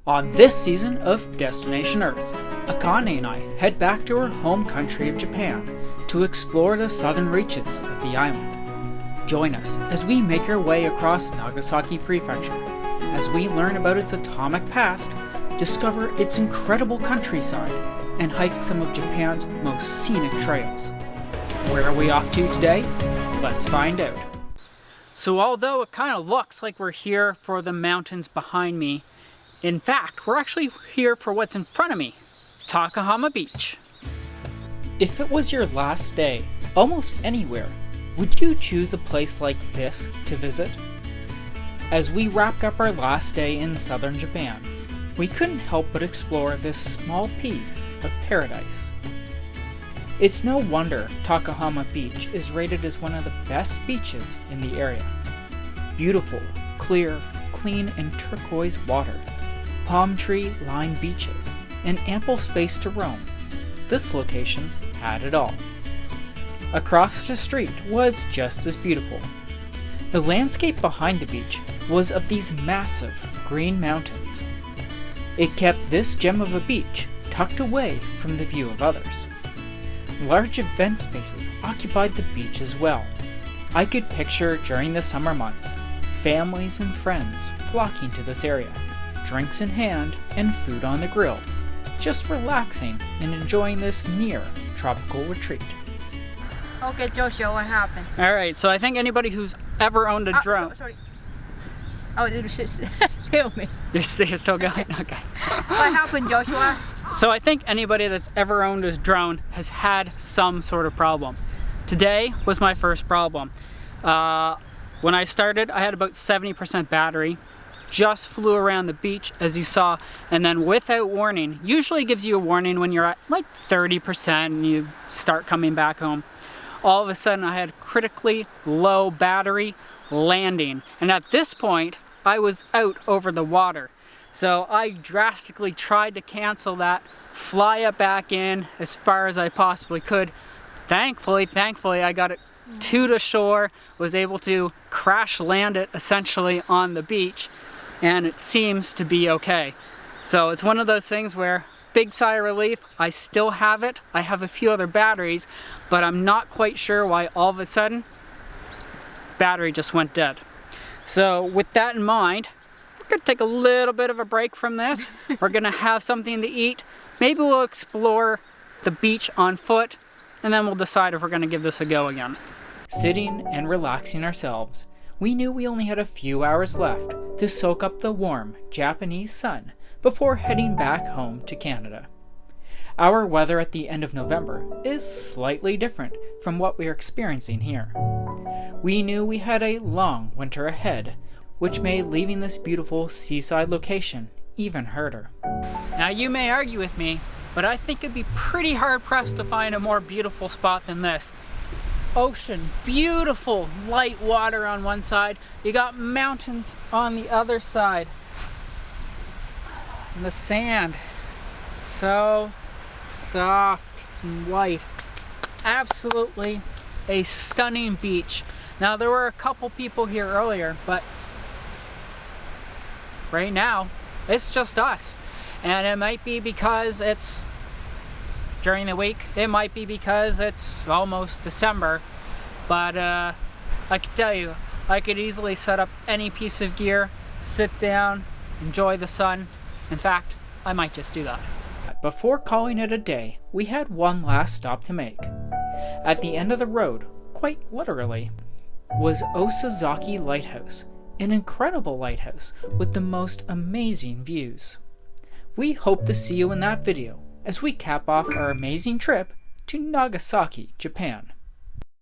On this season of Destination Earth, Akane and I head back to her home country of Japan to explore the southern reaches of the island. Join us as we make our way across Nagasaki Prefecture, as we learn about its atomic past, discover its incredible countryside, and hike some of Japan's most scenic trails. Where are we off to today? Let's find out. So although it kind of looks like we're here for the mountains behind me, in fact, we're actually here for what's in front of me, Takahama Beach. If it was your last day, almost anywhere, would you choose a place like this to visit? As we wrapped up our last day in southern Japan, we couldn't help but explore this small piece of paradise. It's no wonder Takahama Beach is rated as one of the best beaches in the area. Beautiful, clear, clean, and turquoise water, palm tree lined beaches, and ample space to roam. This location had it all. Across the street was just as beautiful. The landscape behind the beach was of these massive green mountains. It kept this gem of a beach tucked away from the view of others. Large event spaces occupied the beach as well. I could picture during the summer months, families and friends flocking to this area, drinks in hand and food on the grill, just relaxing and enjoying this near tropical retreat. Okay, Joshua, what happened? Alright, so I think anybody who's ever owned a drone... Sorry. Oh, you just killed me. You're still going? Okay. What happened, Joshua? So I think anybody that's ever owned a drone has had some sort of problem. Today was my first problem. When I started, I had about 70% battery. Just flew around the beach, as you saw, and then without warning, usually gives you a warning when you're at like 30% and you start coming back home. All of a sudden, I had critically low battery landing, and at this point, I was out over the water. So I drastically tried to cancel that, fly it back in as far as I possibly could. Thankfully, I got it to the shore, was able to crash land it essentially on the beach, and it seems to be okay. So it's one of those things where, big sigh of relief, I still have it. I have a few other batteries, but I'm not quite sure why all of a sudden, battery just went dead. So with that in mind, we're gonna take a little bit of a break from this. We're gonna have something to eat. Maybe we'll explore the beach on foot, and then we'll decide if we're gonna give this a go again. Sitting and relaxing ourselves, we knew we only had a few hours left to soak up the warm Japanese sun before heading back home to Canada. Our weather at the end of November is slightly different from what we are experiencing here. We knew we had a long winter ahead, which made leaving this beautiful seaside location even harder. Now you may argue with me, but I think it'd be pretty hard pressed to find a more beautiful spot than this. Ocean, beautiful light water on one side, you got mountains on the other side, and the sand so soft and white. Absolutely a stunning beach. Now there were a couple people here earlier, but right now it's just us, and it might be because it's during the week, it might be because it's almost December, but I can tell you, I could easily set up any piece of gear, sit down, enjoy the sun. In fact, I might just do that. Before calling it a day, we had one last stop to make. At the end of the road, quite literally, was Osazaki Lighthouse, an incredible lighthouse with the most amazing views. We hope to see you in that video as we cap off our amazing trip to Nagasaki, Japan.